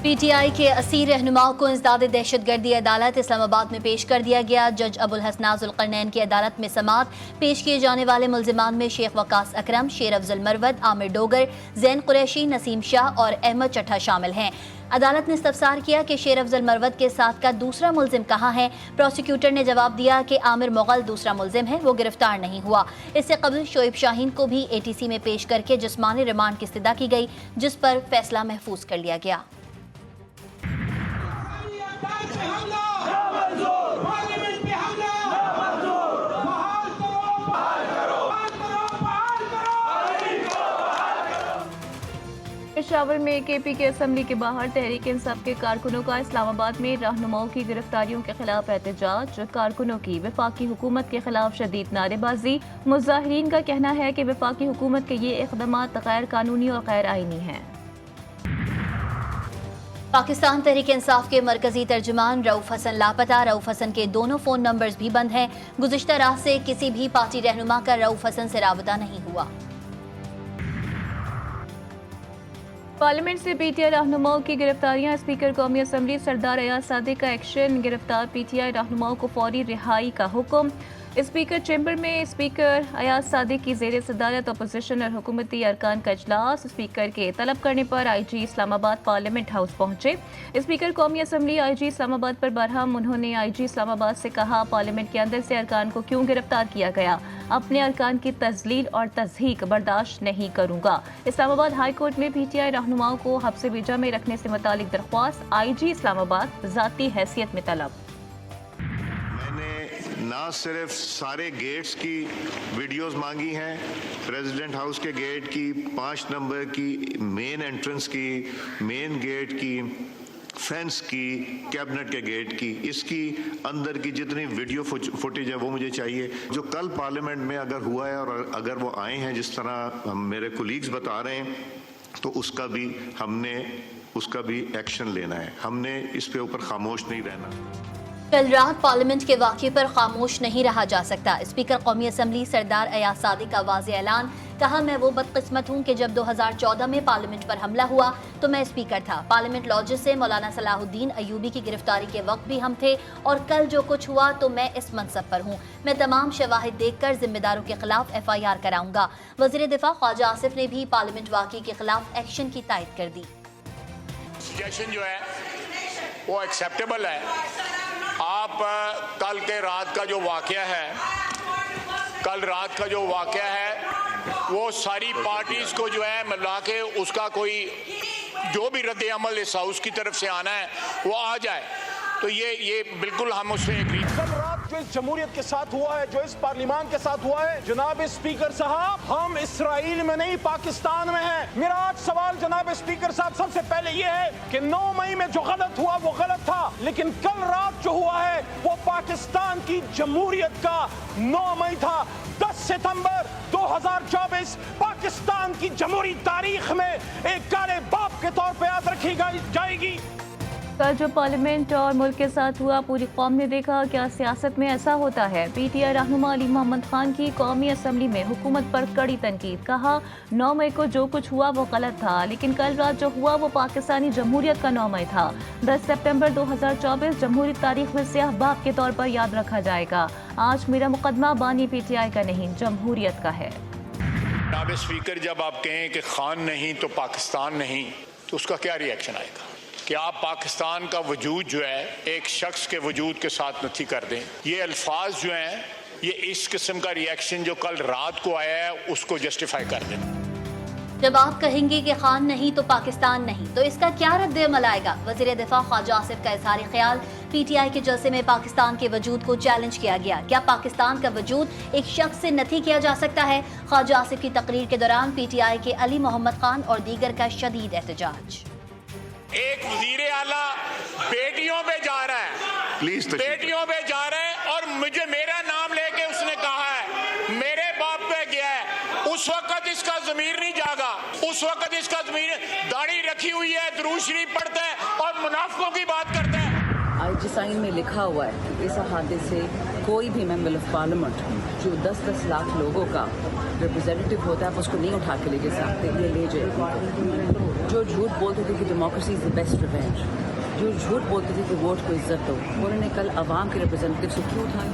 P T I کے اسیر رہنماؤں کو انسداد دہشت گردی عدالت اسلام میں پیش کر دیا گیا۔ جج ابوالحسن ذوالقرنین کی عدالت میں سماعت۔ پیش کیے جانے والے ملزمان میں شیخ وقاص اکرم، شیر افضل مرود، عامر ڈوگر، زین قریشی، نسیم شاہ اور احمد چٹھا شامل ہیں۔ عدالت نے استفسار کیا کہ شیر افضل مرود کے ساتھ کا دوسرا ملزم کہاں ہے۔ پروسیکیوٹر نے جواب دیا کہ عامر مغل دوسرا ملزم ہے، وہ گرفتار نہیں ہوا۔ اس سے قبل شعیب شاہین کو بھی اے ٹی سی میں پیش کر کے جسمانی ریمانڈ کی استدعا کی گئی، جس پر فیصلہ محفوظ کر لیا گیا۔ پشاور میں کے پی کے اسمبلی کے باہر تحریک انصاف کے کارکنوں کا اسلام آباد میں رہنماؤں کی گرفتاریوں کے خلاف احتجاج۔ کارکنوں کی وفاقی حکومت کے خلاف شدید نعرے بازی۔ مظاہرین کا کہنا ہے کہ وفاقی حکومت کے یہ اقدامات غیر قانونی اور غیر آئینی ہیں۔ پاکستان تحریک انصاف کے مرکزی ترجمان رؤف حسن لاپتہ۔ رؤف حسن کے دونوں فون نمبرز بھی بند ہیں۔ گزشتہ رات سے کسی بھی پارٹی رہنما کا رؤف حسن سے رابطہ نہیں ہوا۔ پارلیمنٹ سے پی ٹی آئی رہنماؤں کی گرفتاریاں۔ اسپیکر قومی اسمبلی سردار ایاز صادق کا ایکشن۔ گرفتار پی ٹی آئی رہنماؤں کو فوری رہائی کا حکم۔ اسپیکر چیمبر میں اسپیکر ایاز صادق کی زیر صدارت اپوزیشن اور حکومتی ارکان کا اجلاس۔ اسپیکر کے طلب کرنے پر آئی جی اسلام آباد پارلیمنٹ ہاؤس پہنچے۔ اسپیکر قومی اسمبلی آئی جی اسلام آباد پر برہم۔ انہوں نے آئی جی اسلام آباد سے کہا پارلیمنٹ کے اندر سے ارکان کو کیوں گرفتار کیا گیا، اپنے ارکان کی تذلیل اور تضحیک برداشت نہیں کروں گا۔ اسلام آباد ہائی کورٹ میں پی ٹی آئی رہنماؤں کو حبس ویجا میں رکھنے سے متعلق درخواست۔ آئی جی اسلام آباد ذاتی حیثیت میں طلب۔ نہ صرف سارے گیٹس کی ویڈیوز مانگی ہیں، پریزیڈنٹ ہاؤس کے گیٹ کی، 5 نمبر کی، مین انٹرنس کی، مین گیٹ کی، فینس کی، کیبنٹ کے گیٹ کی، اس کی اندر کی جتنی ویڈیو فوٹیج ہے وہ مجھے چاہیے۔ جو کل پارلیمنٹ میں اگر ہوا ہے اور اگر وہ آئے ہیں جس طرح میرے کولیگز بتا رہے ہیں، تو اس کا بھی ایکشن لینا ہے۔ ہم نے اس پہ اوپر خاموش نہیں رہنا۔ کل رات پارلیمنٹ کے واقعے پر خاموش نہیں رہا جا سکتا۔ اسپیکر قومی اسمبلی سردار ایاز صادق کا واضح اعلان۔ کہا میں وہ بدقسمت ہوں کہ جب 2014 میں پارلیمنٹ پر حملہ ہوا تو میں اسپیکر تھا۔ پارلیمنٹ لاجز سے مولانا صلاح الدین ایوبی کی گرفتاری کے وقت بھی ہم تھے، اور کل جو کچھ ہوا تو میں اس منصب پر ہوں۔ میں تمام شواہد دیکھ کر ذمہ داروں کے خلاف ایف آئی آر کراؤں گا۔ وزیر دفاع خواجہ آصف نے بھی پارلیمنٹ واقعے کے خلاف ایکشن کی تائید کر دی۔ سجیشن جو ہے وہ ایکسیپٹیبل ہے۔ آپ کل کے رات کا جو واقعہ ہے وہ ساری پارٹیز کو جو ہے ملا کے اس کا کوئی جو بھی رد عمل اس ہاؤس کی طرف سے آنا ہے وہ آ جائے، تو یہ بالکل ہم اس میں ایگری۔ کل رات جو اس جمہوریت کے ساتھ ہوا ہے، جو اس پارلیمان کے ساتھ ہوا ہے، جناب اسپیکر صاحب ہم اسرائیل میں نہیں پاکستان میں ہیں۔ میرا آج سوال جناب اسپیکر صاحب سب سے پہلے یہ ہے کہ 9 مئی میں جو غلط ہوا وہ غلط تھا، لیکن کل رات جو ہوا ہے وہ پاکستان کی جمہوریت کا 9 مئی تھا۔ 10 ستمبر 2024 پاکستان کی جمہوری تاریخ میں ایک کالے باپ کے طور پہ یاد رکھی جائے گی۔ کل جو پارلیمنٹ اور ملک کے ساتھ ہوا پوری قوم نے دیکھا کیا سیاست میں ایسا ہوتا ہے۔ پی ٹی آئی رہنما علی محمد خان کی قومی اسمبلی میں حکومت پر کڑی تنقید۔ کہا 9 مئی کو جو کچھ ہوا وہ غلط تھا، لیکن کل رات جو ہوا وہ پاکستانی جمہوریت کا 9 مئی تھا۔ 10 سپتمبر 2024 جمہوری تاریخ میں سیاہ باپ کے طور پر یاد رکھا جائے گا۔ آج میرا مقدمہ بانی پی ٹی آئی کا نہیں، جمہوریت کا ہے۔ جناب اسپیکر جب آپ کہیں کہ خان نہیں تو پاکستان نہیں، تو اس کا کیا ری ایکشن آئے گا کہ آپ پاکستان کا وجود جو ہے ایک شخص کے وجود کے ساتھ نتھی کر دیں؟ یہ الفاظ جو ہیں یہ اس قسم کا ری ایکشن جو کل رات کو آیا ہے اس کو جسٹیفائی کر دیں۔ جب آپ کہیں گے کہ خان نہیں تو پاکستان نہیں، تو اس کا کیا رد عمل آئے گا؟ وزیر دفاع خواجہ آصف کا اظہار خیال۔ پی ٹی آئی کے جلسے میں پاکستان کے وجود کو چیلنج کیا گیا۔ کیا پاکستان کا وجود ایک شخص سے نتھی کیا جا سکتا ہے؟ خواجہ آصف کی تقریر کے دوران پی ٹی آئی کے علی محمد خان اور دیگر کا شدید احتجاج۔ ایک وزیر اعلیٰ بیٹیوں پہ جا رہا ہے، بیٹیوں پہ جا رہا ہے، اور مجھے میرا نام لے کے اس نے کہا ہے میرے باپ پہ گیا ہے۔ اس وقت اس کا ضمیر نہیں جاگا، اس وقت اس کا ضمیر داڑھی رکھی ہوئی ہے، درود شریف پڑھتا ہے اور منافقوں کی بات کرتا ہے۔ آئی جی سائن میں لکھا ہوا ہے کہ اس حادثے سے कोई भी मेंबर ऑफ पार्लियामेंट जो 10-10 लाख लोगों का रिप्रेजेंटेटिव होता है आप उसको नहीं उठा के ले जा सकते, ये ले जाए। जो झूठ बोलते थे कि democracy is the best revenge, जो झूठ बोलते थे कि वोट को इज्जत दो, उन्होंने कल आवाम के रिप्रेजेंटेटिव से क्यों उठाया?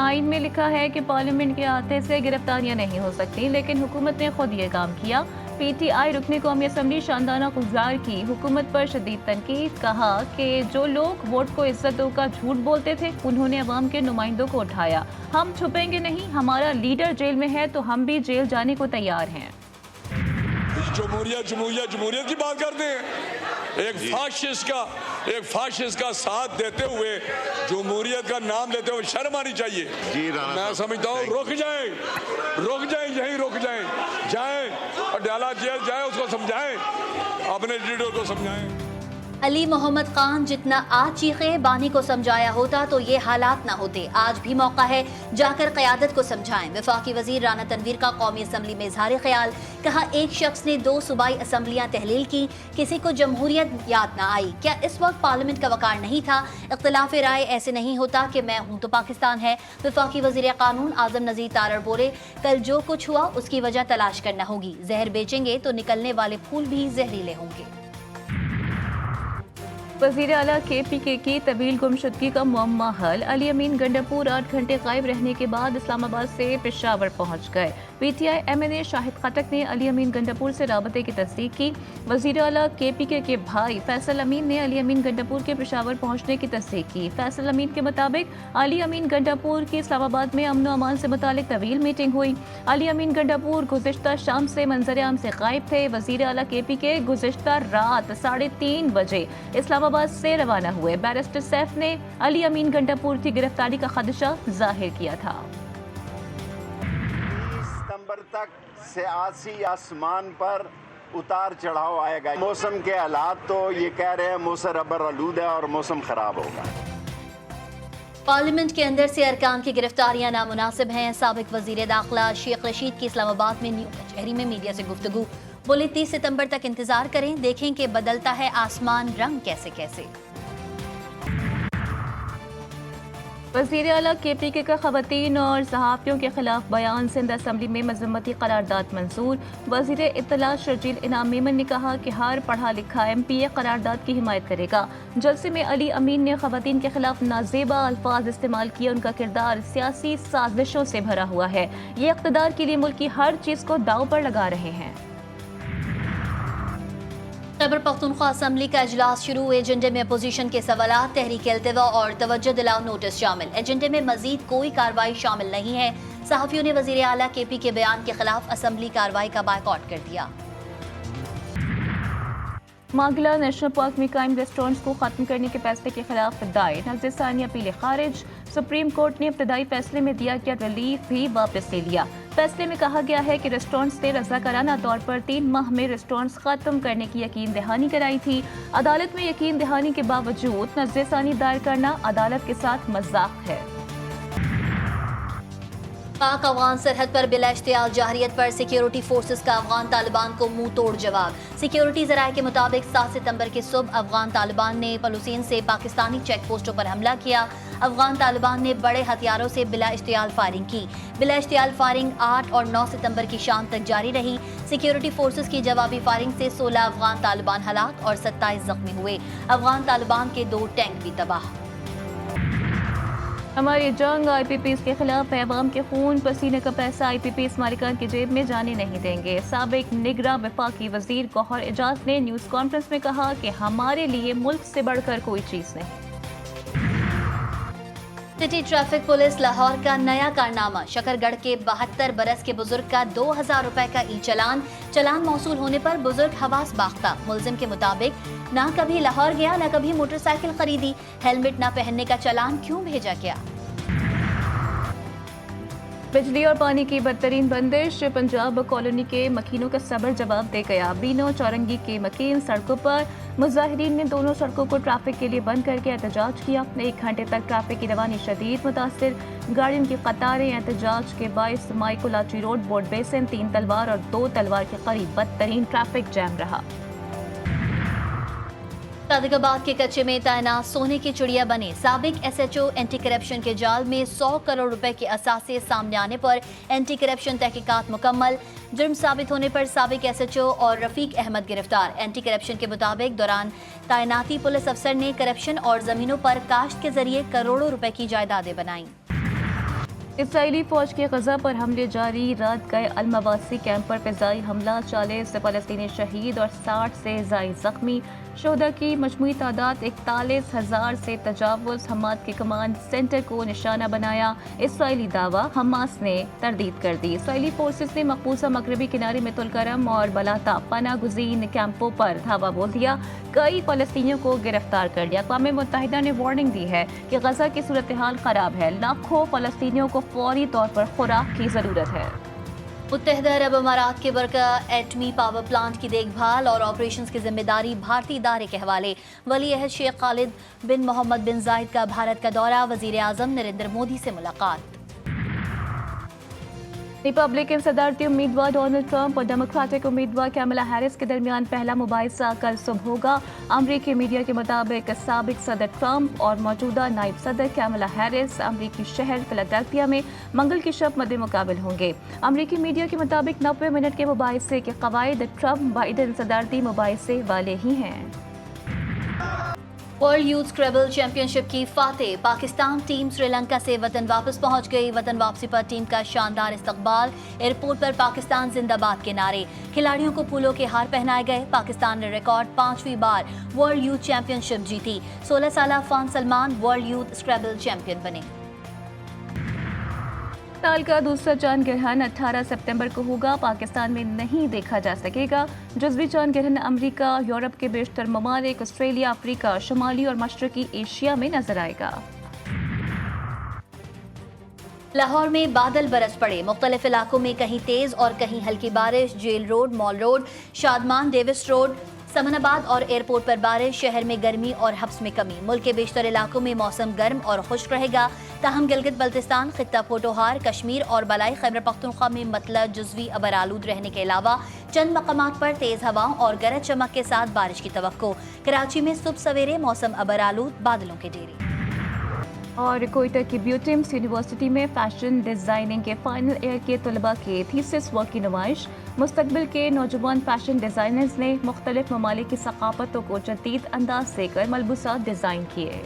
आइन में लिखा है कि पार्लियामेंट के आते से गिरफ्तारियां नहीं हो सकती, लेकिन हुकूमत ने खुद ये काम किया। पीटीआई रुकने कौमी असम्बली शानदाना गुजार की हुकूमत पर शदीद तनकीद, कहा कि जो लोग वोट को इज्जत दो का झूठ बोलते थे उन्होंने अवाम के नुमाइंदों को उठाया। हम छुपेंगे नहीं, हमारा लीडर जेल में है तो हम भी जेल जाने को तैयार हैं। जमहूरियत की बात करते हैं, एक फाशिस्ट का साथ देते हुए जमहूरियत का नाम लेते हुए शर्म आनी चाहिए। जी राणा मैं साहब, समझता हूँ रुक जाएं, यहीं रुक जाएं और डाला जेल जाए, उसको समझाएं, अपने लीडर को समझाएं। अली मोहम्मद खान जितना आज चीखे बानी को समझाया होता तो ये हालात ना होते। आज भी मौका है जाकर क़यादत को समझाएं। वफाकी वजीर राना तनवीर का कौमी असम्बली में इजहार ख्याल, कहा एक शख्स ने 2 सूबाई असम्बलियाँ तहलील की, किसी को जमहूरियत याद ना आई। क्या इस वक्त पार्लियामेंट का वकार नहीं था? इख्तिलाफ राय ऐसे नहीं होता कि मैं हूँ तो पाकिस्तान है। वफाकी वजीर कानून आजम नज़ीर तारड़ बोले, कल जो कुछ हुआ उसकी वजह तलाश करना होगी। जहर बेचेंगे तो निकलने वाले फूल भी जहरीले होंगे। वज़ीर आला KPK की तवील गुमशुदगी का मुअम्मा हल। अली अमीन गंडापुर 8 घंटे गायब रहने के बाद इस्लामाबाद से पेशावर पहुंच गए। PTI MNA शाहिद खटक ने अली अमीन गंडापुर से राबते की तस्दीक की। वज़ीर आला KPK के भाई फैसल अमीन ने अली अमीन गंडापुर के पेशावर पहुंचने की तस्दीक की। फैसल अमीन के मुताबिक अली अमीन गंडापुर की इस्लामाबाद में अमन अमान से मुतालिक तवील मीटिंग हुई। अली अमीन गंडापुर गुज़िश्ता शाम से मंजर आम से गायब थे। वज़ीर आला KPK गुज़िश्ता रात 3:30 बजे इस्लामाबाद से रवाना हुए। बैरिस्टर सैफ ने अली अमीन गंडापुर की गिरफ्तारी का खदशा जाहिर किया था। सितंबर तक सियासी आसमान पर उतार चढ़ाव आएगा। मौसम के हालात तो ये कह रहे हैं मौसम रबर आलूद है और मौसम खराब होगा। पार्लियामेंट के अंदर से अरकान की गिरफ्तारियां नामुनासिब हैं। साबिक वजीर दाखिला शेख रशीद की इस्लामाबाद में न्यू कचहरी में मीडिया से गुफ्तगू, बोले 30 सितंबर तक इंतजार करें, देखें कि बदलता है आसमान रंग कैसे कैसे। वज़ीर आला KPK का ख़वातीन और सहाफ़ियों के खिलाफ बयान। सिंध असम्बली में मज़म्मती करारदाद मंजूर। वज़ीर इत्तला शर्जील इनाम मेमन ने कहा कि हर पढ़ा लिखा MPA करारदाद की हिमायत करेगा। जलसे में अली अमीन ने ख़वातीन के खिलाफ नाजेबा अल्फाज इस्तेमाल किए। उनका किरदार सियासी साजिशों से भरा हुआ है। ये इक़्तिदार के लिए मुल्क की हर चीज़ को दाव पर लगा रहे हैं। खैबर पख्तूनख्वा असम्बली का इजलास शुरू। एजेंडे में अपोजिशन के सवालात, तहरीक अल्तवा और तवज्जो दिलाओ नोटिस शामिल। एजेंडे में मजीद कोई कार्रवाई शामिल नहीं है। सहाफ़ियों ने वज़ीर आला KP के बयान के खिलाफ असम्बली कार्रवाई का बायकॉट कर दिया। मांगला नेशनल पार्क में कायम रेस्टोरेंट्स को खत्म करने के फैसले के खिलाफ दायर। नज़र सानी अपील खारिज। सुप्रीम कोर्ट ने इब्तदाई फैसले में दिया गया रिलीफ भी वापस ले लिया। फैसले में कहा गया है कि रेस्टोरेंट्स ने रज़ाकाराना तौर पर 3 माह में रेस्टोरेंट्स खत्म करने की यकीन दहानी कराई थी। अदालत में यकीन दहानी के बावजूद नज़र सानी दायर करना अदालत के साथ मजाक है। पाक अफगान सरहद पर बिला इश्तियाल जाहरियत पर सिक्योरिटी फोर्सेस का अफगान तालिबान को मुंह तोड़ जवाब। सिक्योरिटी ज़राए के मुताबिक 7 सितंबर की सुबह अफगान तालिबान ने पलूसीन से पाकिस्तानी चेक पोस्टों पर हमला किया। अफगान तालिबान ने बड़े हथियारों से बिला इश्तियाल फायरिंग की। बिला इश्तियाल फायरिंग 8 और 9 सितंबर की शाम तक जारी रही। सिक्योरिटी फोर्सेस की जवाबी फायरिंग से 16 अफगान तालिबान हलाक और 27 जख्मी हुए। अफगान तालिबान के 2 टैंक भी तबाह। हमारी जंग IPPs के खिलाफ है। अवाम के खून पसीने का पैसा IPPs मालिकान की जेब में जाने नहीं देंगे। साबिक निगरां वफाकी वजीर गौहर एजाज ने न्यूज़ कॉन्फ्रेंस में कहा कि हमारे लिए मुल्क से बढ़कर कोई चीज़ नहीं। सिटी ट्रैफिक पुलिस लाहौर का नया कारनामा। शकरगढ़ के 72 बरस के बुजुर्ग का 2000 रुपए का चालान मौसूल होने पर बुजुर्ग हवास बाख्ता। मुलजिम के मुताबिक ना कभी लाहौर गया ना कभी मोटरसाइकिल खरीदी, हेलमेट ना पहनने का चालान क्यों भेजा गया। बिजली और पानी की बदतरीन बंदिश। पंजाब कॉलोनी के मकीनों का सबर जवाब दे गया। बीनो चौरंगी के मकीन सड़कों पर। मुजाहिरीन ने दोनों सड़कों को ट्रैफिक के लिए बंद करके एहतजाज किया। 1 घंटे तक ट्रैफिक की रवानी शदीद मुतासिर। गाड़ियों की कतारें। एहतजाज के बायस माइकोलाची रोड, बोर्ड बेसिन, 3 तलवार और 2 तलवार के करीब बदतरीन ट्रैफिक जैम रहा। सादिकाबाद के कच्चे में तैनात सोने की चिड़िया बने साबिक SHO एंटी करप्शन के जाल में 100 करोड़ रुपए के असासे सामने आने पर एंटी करप्शन तहकीकात मुकम्मल। जुर्म साबित होने पर साबिक SHO और रफीक अहमद गिरफ्तार। एंटी करप्शन के मुताबिक दौरान तैनाती पुलिस अफसर ने करप्शन और जमीनों पर काश्त के जरिए करोड़ों रुपए की जायदादें बनाई। इसराइली फौज के गजा पर हमले जारी, रात गए अलमवासी कैंप पर फिजाई हमला, 40 फलस्तीनी शहीद और 60 से ज़ायद जख्मी। शोहदा की मजमूई तादाद 41,000 से तजावुज़। हमाद के कमांड सेंटर को निशाना बनाया। इसराइली दावा, हमास ने तरदीद कर दी। इसराइली फोर्सेस ने मकबूजा मगरबी किनारे में तुलकरम और बलाता पना गुज़ीन कैंपों पर धावा बोल दिया। कई फलस्तीनियों को गिरफ्तार कर लिया। अक़वाम मुत्तहिदा ने वार्निंग दी है कि गजा की सूरत हाल ख़राब है। लाखों फलस्तीनियों को फौरी तौर पर खुराक की ज़रूरत है। मुत्तहिदा अरब अमारात के बरका एटमी पावर प्लांट की देखभाल और ऑपरेशंस की जिम्मेदारी भारतीय इदारे के हवाले। वली अहद शेख खालिद बिन मोहम्मद बिन जायद का भारत का दौरा, वजीर आज़म नरेंद्र मोदी से मुलाकात। रिपब्लिकन सदारती उम्मीदवार डोनाल्ड ट्रंप और डेमोक्रेटिक उम्मीदवार कैमला हैरिस के दरमियान पहला मुबाहिसा कल सुबह होगा। अमरीकी मीडिया के मुताबिक साबिक सदर ट्रंप और मौजूदा नायब सदर कैमला हैरिस अमरीकी शहर फिलाडेल्फिया में मंगल की शब मद्दे मुकाबिल होंगे। अमरीकी मीडिया के मुताबिक 90 मिनट के मुबाहिसे के कवायद ट्रंप बाइडन सदारती मुबाहिसे वाले ही हैं। वर्ल्ड यूथ स्क्रैबल चैंपियनशिप की फातेह पाकिस्तान टीम श्रीलंका से वतन वापस पहुंच गई। वतन वापसी पर टीम का शानदार इस्तकबाल, एयरपोर्ट पर पाकिस्तान जिंदाबाद के नारे, खिलाड़ियों को फूलों के हार पहनाए गए। पाकिस्तान ने रिकॉर्ड 5वीं बार वर्ल्ड यूथ चैंपियनशिप जीती। 16 साल फान सलमान वर्ल्ड यूथ स्क्रैबल चैंपियन बने। साल का दूसरा चांद ग्रहण 18 सितंबर को होगा। पाकिस्तान में नहीं देखा जा सकेगा। जुज़वी चांद ग्रहण अमेरिका, यूरोप के बेशतर ममालिक, ऑस्ट्रेलिया, अफ्रीका, शुमाली और मशरकी एशिया में नजर आएगा। लाहौर में बादल बरस पड़े, मुख्तलिफ इलाकों में कहीं तेज और कहीं हल्की बारिश। Jail Road, Mall Road, Shadman, Davis Road, Samanabad और एयरपोर्ट पर बारिश। शहर में गर्मी और हब्स में कमी। मुल्क के बेशतर इलाकों में मौसम गर्म और खुश्क रहेगा। ताहम गिलगित बल्तिस्तान, खित्ता पोटोहार, कश्मीर और बलाई खैबर पख्तूनख्वा में मतला जुज़वी अबर आलूद रहने के अलावा चंद मकामात पर तेज हवाओं और गरज चमक के साथ बारिश की तवक्को। कराची में सुबह सवेरे मौसम अबर आलूद, बादलों के डेरे। और कोयटा की ब्यूटिम्स यूनिवर्सिटी में फैशन डिज़ाइनिंग के फाइनल ईयर के तलबा के थीसिस वर्क की नुमाइश। मुस्तकबिल के नौजवान फैशन डिज़ाइनर्स ने मुख्तलिफ ममालिक की सकाफतों को जदीद अंदाज से कर मलबूसात डिज़ाइन किए।